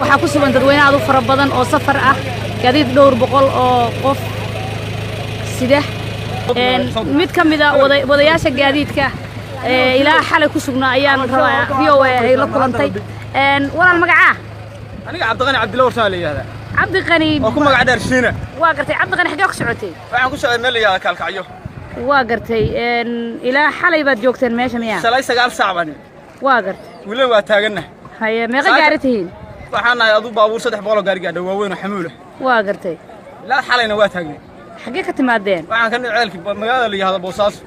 waxaa ku sugan dadweyne aad u fara badan oo safar ah gaadiid dhowr boqol oo qof sida mid ka mid ah wadayaasha gaadiidka ilaa xalay ku sugnaa ayaan rabaa VOA ay la kulantay walaal magaca aniga Cabdiqani Cabdillah Warshaale leeyahay Cabdiqani oo ku magac dheer Shiina waa gartay Cabdiqani xagee ku socotay waxaan ku socday meel yahay kalkacyo waa gartay ilaa xalay baad joogteen meesha miyaa shalay 9 saac baan waa gartay wili waa taaganahay haye meeqa gaari tihiin waxaan nahay adu baabuur 300 gaari gaadhay waaweyn oo xamuul ah waa gartay la xalayna waa taagnay xagee ka timaadeen waxaan ka ceelkii magaalada la yiraahdo Boosaaso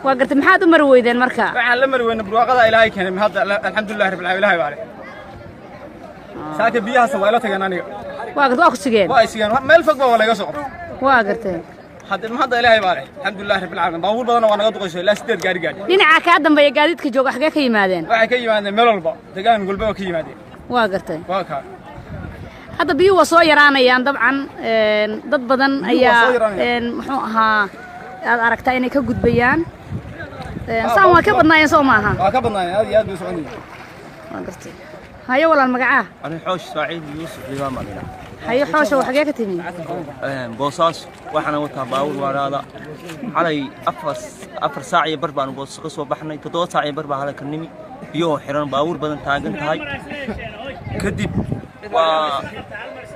waa gartay maxaad u mar weydeen marka waxaan la mar weynay barwaaqada Ilaahay keenay hadda alxamdulillah rabbil aalamiin Ilaahay baale saaka biyaha sawaayla tagan aniga waa gartay waa ku sigeen waa sigeen meel fog baa laga soo qabtay waa gartay hadda Ilaahay baale alxamdulillah rabbil aalamiin baabuur badan waa naga duqaysay ilaa 8 gaari gaadhay dhinaca ka dambeeya gaadiidka jooga xagee ka yimaadeen waxay ka yimaadeen meel walba deegaan walba ka yimaadeen waa gartay waa ka hadda biyo waa soo yaraanayaan dabcan dad badan ayaa muxuu ahaa aad aragtaa inay ka gudbayaan saan waa ka badnaayeen soo maaha waa ka badnaayeen aad iyo aad bay soconayeen waa gartay haye walaal magaca أنا حوش سعيد يوسف نظام علينا. haye xoosha wax xagee ka timi بوصاص وحنا وتابعون وراء علي أفر ساعة بربع نبص قصوا بحنا تدور ساعة بربع على كنمي يو حران باور بدن تاجن هاي كدب و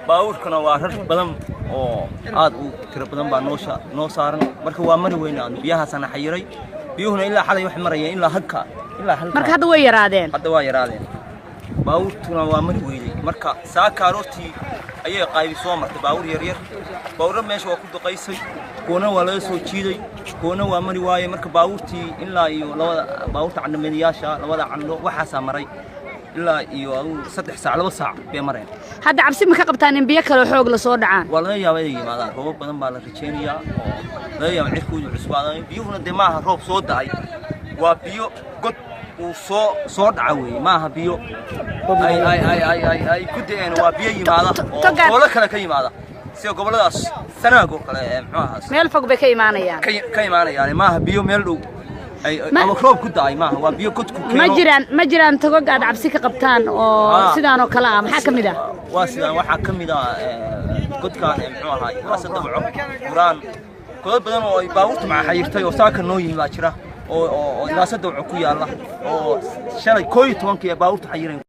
باور كنا وارد بدن أو عاد وكرب بدن بنوشة نوصارن مركوا مر وين عند بيها سنة حيري بيهون إلا حلا يحمر إلا هكا marka hadda way yaraadeen hadda waa yaraadeen baawurtuna waa mid weeyay marka saaka aroortii ayay qayb soo martay baawur yar yar baawur meesha waa ku duqaysay koona waa laga soo jiiday koona waa mari waayay marka baawurtii ilaa iyo labada baawurta candamadiyaasha labada cando waxa maray ilaa iyo 3 saac 2 saac bay mareen hadda cabsi ma ka qabtaan in biyo kale xoog la soo dhacaan waa laga yaabaa inay yimaadaan roob badan baa la rajeynayaa oo laga yaabaa cirkoodu cusbaadaan biyuhuna deemaha roob soo dacay waa biyo god soo dhaca weey maaha biyo ay ku deen waa biyo yimaada oo la kala ka yimaada si goboladaas sanaago kale muxuu ahaa meel fog bay ka imaanayaan ka imaanayaan maaha biyo meel dhow ay ama roob ku daay maaha waa biyo god ku keeno ma jiraan tago aad cabsi ka qabtaan oo sidaan oo kala ah maxaa kamid ah waa sidaan waxa kamid ah godkaan muxuu ahaa asada wuxuu quraan koob badan oo ay baawurta ma xayirtay oo saaka noo yimaad jira oo naasada wuxuu ku yaala oo shalay 12 baawurta xayirin